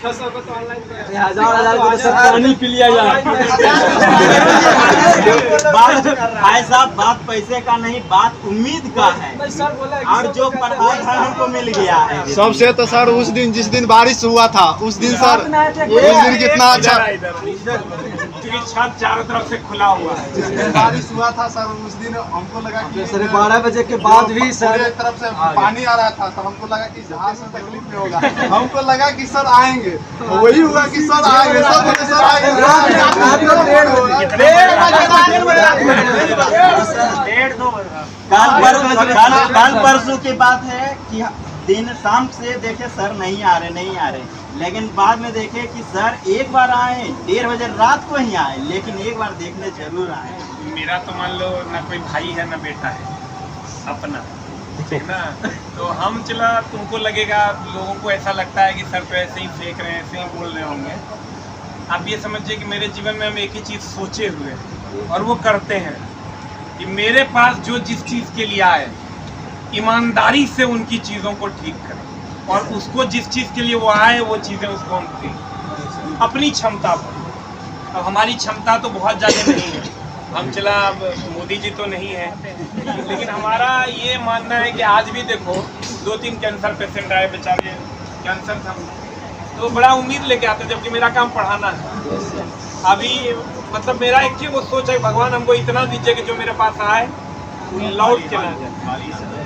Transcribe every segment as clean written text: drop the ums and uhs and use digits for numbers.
1000 को तो पानी पी लिया जाए। भाई साहब, बात पैसे का नहीं, बात उम्मीद का है। और जो प्रभाव हमको मिल गया है सबसे तो सर उस दिन जिस दिन बारिश हुआ था उस दिन सर, उस दिन कितना अच्छा छत चारों तरफ से खुला हुआ है। जिस दिन बारिश हुआ था सर उस दिन हमको लगा कि सर 12 बजे के बाद भी सर एक तरफ से पानी आ रहा था, तो हमको लगा कि जहाज से तकलीफ नहीं होगा। हमको लगा कि सर आएंगे, वही हुआ कि सर आएंगे, सर आएंगे। कल परसों की बात है कि दिन शाम से देखे सर नहीं आ रहे, लेकिन बाद में देखे कि सर एक बार आए, 1:30 बजे रात को ही आए, लेकिन एक बार देखने जरूर आए। मेरा तो मान लो ना कोई भाई है ना बेटा है अपना, ठीक ना। तो हम चला, तुमको लगेगा, लोगों को ऐसा लगता है कि सर तो ऐसे ही फेंक रहे हैं, ऐसे ही बोल रहे होंगे। आप ये समझिए कि मेरे जीवन में हम एक ही चीज़ सोचे हुए और वो करते हैं कि मेरे पास जो जिस चीज़ के लिए आए, ईमानदारी से उनकी चीज़ों को ठीक करें, और उसको जिस चीज़ के लिए वो आए वो चीज़ें उसको हम दें अपनी क्षमता पर। अब हमारी क्षमता तो बहुत ज़्यादा नहीं है, हम चला मोदी जी तो नहीं है, लेकिन हमारा ये मानना है कि आज भी देखो 2-3 कैंसर पेशेंट आए, बेचारे कैंसर था, तो बड़ा उम्मीद लेके आते, जबकि मेरा काम पढ़ाना है। अभी मतलब मेरा एक ही वो सोच है, भगवान हमको इतना दीजिए कि जो मेरे पास आए लौट के ना जाए।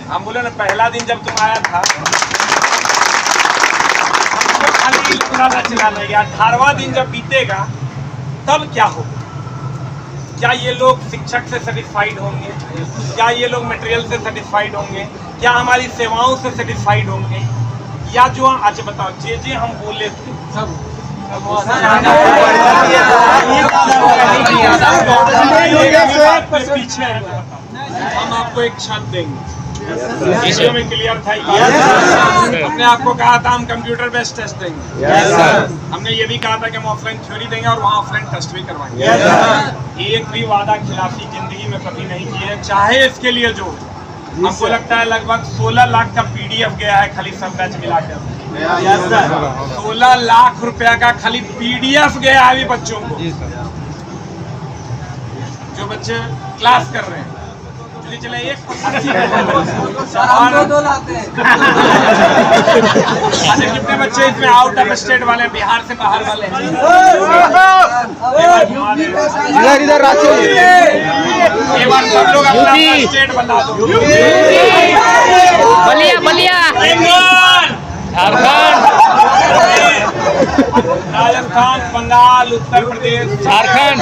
हम बोले ना, पहला दिन जब तुम आया था हमको खाली चलाना 18वां दिन जब बीतेगा तब क्या होगा? क्या ये लोग शिक्षक से सेटिस्फाइड होंगे? क्या ये लोग मटेरियल से सेटिस्फाइड होंगे? क्या हमारी सेवाओं से सेटिस्फाइड होंगे? या जो अच्छा बताओ, जे हम बोले थे सब पीछे है, हम आपको एक छत देंगे। वीडियो में क्लियर था। हमने आपको कहा था हम कंप्यूटर बेस्ड टेस्ट देंगे। हमने ये भी कहा था कि हम ऑफलाइन थ्योरी देंगे और वहाँ ऑफलाइन टेस्ट भी करवाएंगे। एक भी वादा खिलाफी जिंदगी में कभी नहीं की है, चाहे इसके लिए जो हमको लगता है लगभग 16 लाख का PDF गया है खाली सब बैच मिलाकर। 16 लाख रुपया का खाली PDF गया है अभी बच्चों को, जो बच्चे क्लास कर रहे हैं। चले एक अच्छा, कितने बच्चे इसमें आउट ऑफ स्टेट वाले, बिहार से बाहर वाले हैं? इधर एक बार सब लोग अपना स्टेट बता दो। बलिया झारखंड, राजस्थान, बंगाल, उत्तर प्रदेश, झारखंड।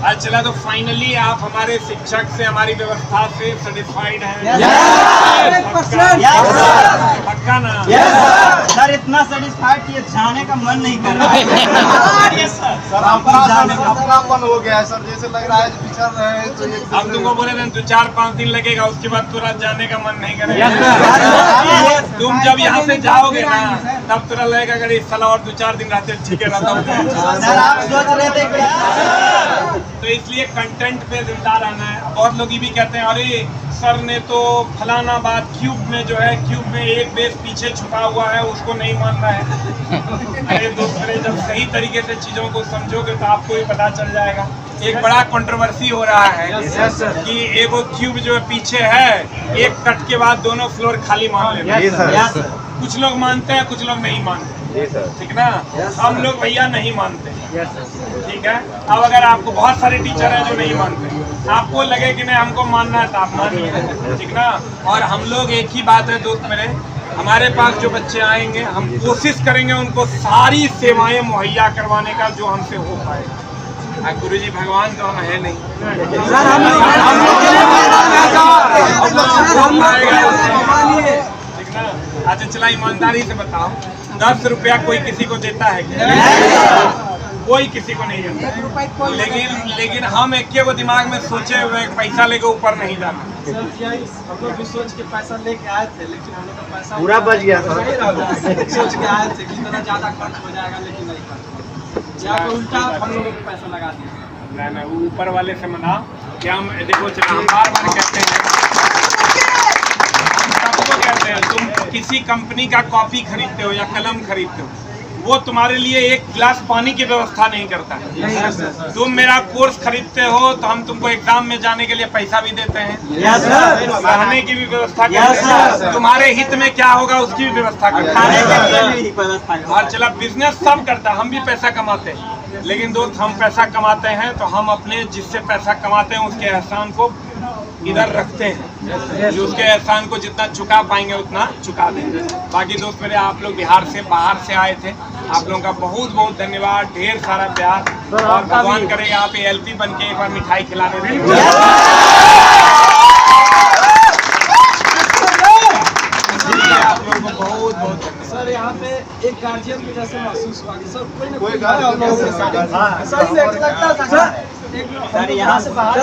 आज चला तो फाइनली आप हमारे शिक्षक से, हमारी व्यवस्था से सेटिस्फाइड हैं? पक्का ना? सर इतना सेटिस्फाइड कि जाने का मन नहीं कर रहा है। सर अपनापन हो गया है सर, जैसे लग रहा है पिछड़ रहे हैं। तो हम तुमको बोले थे 4-5 दिन लगेगा, उसके बाद तुरंत जाने का मन नहीं करेगा। तुम जब यहाँ से जाओगे ना तब तुरंत लगेगा अगर इस साल और 2-4 दिन रहते ठीक है रहता हूँ। सर आप सोच रहे थे क्या? तो इसलिए कंटेंट पे जिंदा रहना है। बहुत लोग ये भी कहते हैं अरे सर ने तो फलाना बात, क्यूब में जो है, क्यूब में एक बेस पीछे छुपा हुआ है, उसको नहीं मानना है। अरे दोस्त, जब सही तरीके से चीज़ों को समझोगे तो आपको ये पता चल जाएगा। एक बड़ा कंट्रोवर्सी हो रहा है कि एगो क्यूब जो पीछे है, एक कट के बाद दोनों फ्लोर खाली मान लेना। कुछ लोग मानते हैं, कुछ लोग नहीं मानते, ठीक ना। हम लोग भैया नहीं मानते, ठीक है। अब अगर आपको बहुत सारे टीचर हैं जो नहीं मानते, आपको लगे कि नहीं हमको मानना है तो आप मानिए, ठीक ना। और हम लोग एक ही बात है दोस्त मेरे, हमारे पास जो बच्चे आएंगे हम कोशिश करेंगे उनको सारी सेवाएं मुहैया करवाने का जो हमसे हो पाए। गुरु जी भगवान तो हम है नहीं, ठीक ना। अच्छा चला, ईमानदारी से बताओ, 10 रुपया कोई किसी को देता है क्या? कोई किसी को नहीं देता। लेकिन हम एक को दिमाग में सोचे हुए पैसा लेके ऊपर नहीं जाना। हम लोग भी सोच के पैसा लेके आए थे, लेकिन हम लोग का पैसा पूरा बच गया सोच के आए थे कि इतना ज्यादा खर्च हो जाएगा, लेकिन नहीं खर्च, या तो उल्टा हम लोगों को पैसा लगा दिया। ना ऊपर वाले से मना कि हम देखो, हम बार बार कहते हैं, सबको कहते हैं तुम किसी कंपनी का कॉपी खरीदते हो या कलम खरीदते हो, वो तुम्हारे लिए एक गिलास पानी की व्यवस्था नहीं करता है। तुम मेरा कोर्स खरीदते हो तो हम तुमको एग्जाम में जाने के लिए पैसा भी देते हैं, रहने की भी व्यवस्था करते हैं, तुम्हारे हित में क्या होगा उसकी भी व्यवस्था करते हैं। और चला बिजनेस सब करता है, हम भी पैसा कमाते हैं, लेकिन दोस्त हम पैसा कमाते हैं तो हम अपने जिससे पैसा कमाते हैं उसके एहसान को इधर रखते हैं, जो उसके एहसान को जितना चुका पाएंगे उतना चुका देंगे। बाकी दोस्त मेरे, आप लोग बिहार से बाहर से आए थे, आप लोगों का बहुत बहुत धन्यवाद, ढेर सारा प्यार, और भगवान करे यहाँ पे एलपी बन के एक बार मिठाई खिलाने दें। आप लोगों को बहुत बहुत धन्यवाद। सर यहाँ पे एक गार्जियन की जैसे महसूस हुआ कि सर कोई ना कोई कोई गार्जियन सही में लगता था सर यहाँ से बाहर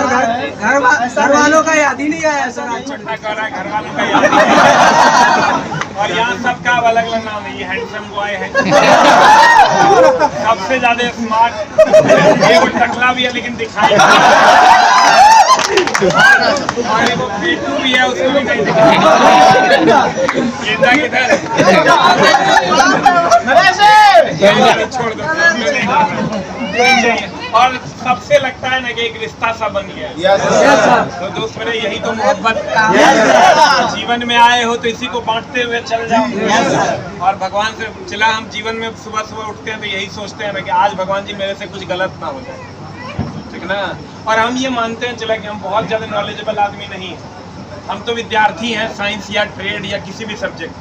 घर वालों का याद ही नहीं आया सर। छोटा कर रहा है, घर वालों का याद नहीं। और यहाँ सबका अलग अलग नाम है, ये हैंडसम बॉय है, सबसे ज्यादा स्मार्ट, ये वो टकला भी है लेकिन दिखाई और वो पीटू भी है, उसको भी नहीं दिखाई। गेंदा किधर छोड़ दो। और सबसे लगता है ना कि एक रिश्ता सा बन गया। तो दोस्त मेरे, यही तो मोहब्बत जीवन में आए हो तो इसी को बांटते हुए चल जाओ। और भगवान से चला, हम जीवन में सुबह सुबह उठते हैं तो यही सोचते हैं ना कि आज भगवान जी मेरे से कुछ गलत ना हो जाए, ठीक ना। और हम ये मानते हैं चला कि हम बहुत ज्यादा नॉलेजेबल आदमी नहीं है, हम तो विद्यार्थी हैं, साइंस या ट्रेड या किसी भी सब्जेक्ट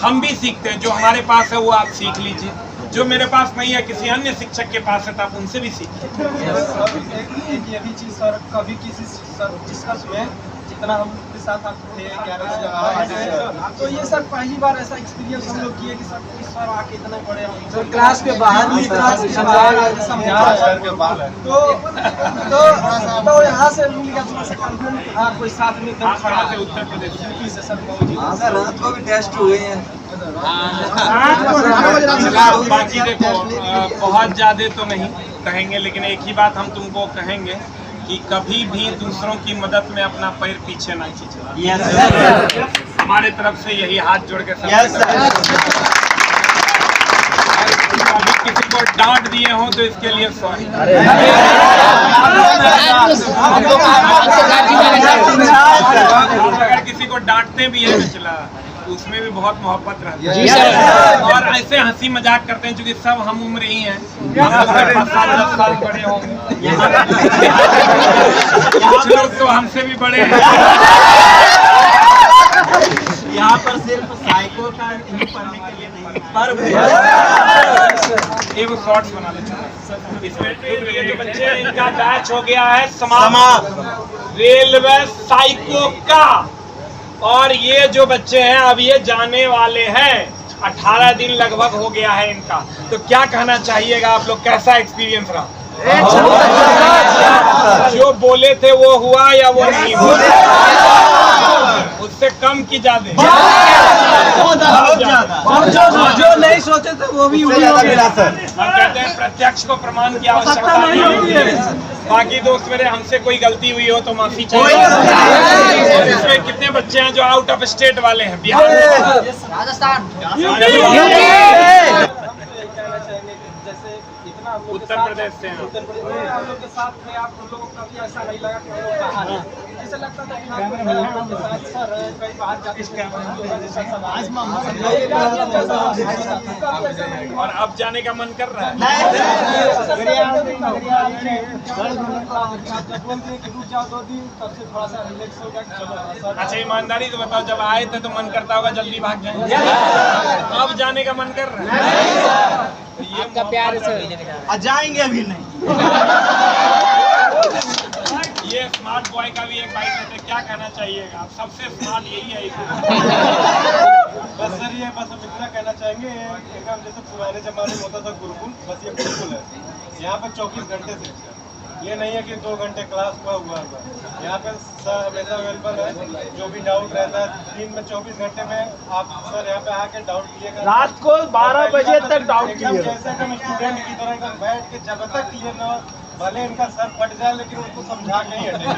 हम भी सीखते हैं। जो हमारे पास है वो आप सीख लीजिए, जो मेरे पास नहीं है किसी अन्य शिक्षक के पास है तो आप उनसे भी सीखिए। एक ये भी चीज सर, कभी किसी सर डिस्कस में जितना हम के साथ आप थे 11 तो ये सर पहली बार ऐसा एक्सपीरियंस हम लोग किए कि सर आके इतने बड़े सर क्लास के बाहर भी समझा तो यहाँ से मिल गया थोड़ा सा कॉन्फिडेंस। हाँ, कोई साथ में खड़ा है उत्तर प्रदेश से सर सर रात को भी टेस्ट हुए हैं। बाकी देखो, बहुत ज्यादा तो नहीं कहेंगे, लेकिन एक ही बात हम तुमको कहेंगे कि कभी भी दूसरों की मदद में अपना पैर पीछे ना खींचना। हमारे तरफ से यही हाथ जोड़ के कभी किसी को डांट दिए हो तो इसके लिए सॉरी। अगर किसी को डांटते भी है चला, उसमें भी बहुत मोहब्बत रहती है। और ऐसे हंसी मजाक करते हैं क्योंकि सब हम उम्र ही हैं, 10 साल बड़े होंगे, कुछ लोग तो हमसे भी बड़े हैं। यहाँ पर सिर्फ साइको का पढ़ने के लिए नहीं, पर एक शॉर्ट्स बना लेते इसमें। ये जो बच्चे हैं इनका बैच हो गया है समाप्त, रेलवे साइको का। और ये जो बच्चे हैं अब ये जाने वाले हैं, 18 दिन लगभग हो गया है इनका। तो क्या कहना चाहिएगा आप लोग, कैसा एक्सपीरियंस रहा? जो बोले थे वो हुआ या वो नहीं हुआ? उससे कम की ज्यादा? जो नहीं सोचे थे वो भी हुआ। हम कहते हैं प्रत्यक्ष को प्रमाण की आवश्यकता नहीं होती है। बाकी दोस्त मेरे, हमसे कोई गलती हुई हो तो माफी चाहिए। इसमें कितने बच्चे हैं जो आउट ऑफ स्टेट वाले हैं, बिहार, राजस्थान, उत्तर प्रदेश से हैं। उत्तर प्रदेश में हम लोग के साथ थे, आप हम लोगों को कभी ऐसा नहीं लगा कि हम लोग बाहर हैं। ऐसा लगता था कि हम के साथ सर कहीं बाहर जाके और अब जाने का मन कर रहा है। अच्छा, ईमानदारी से बताओ, जब आए थे तो मन करता होगा जल्दी भाग जाए, अब जाने का मन कर रहा है? ये आपका प्यार से जाएंगे अभी नहीं। ये स्मार्ट बॉय का भी एक बाइक लेते, क्या कहना चाहिएगा? सबसे स्मार्ट यही है। बस सर, ये बस हम इतना कहना चाहेंगे, एकदम जैसे पुराने जमाने में होता था गुरुकुल, बस ये गुरुकुल है। यहाँ पे 24 घंटे से, ये नहीं है कि 2 घंटे क्लास हुआ। यहाँ पे सर हमेशा अवेलेबल है, जो भी डाउट रहता है दिन में 24 घंटे में आप सर यहाँ पे आके डाउट क्लियर, रात को 12 बजे तक डाउट क्लियर। जैसे हम स्टूडेंट की तरह एकदम बैठ के जब तक क्लियर ना, भले इनका सर फट जाए लेकिन उनको समझा के ही हटेगा।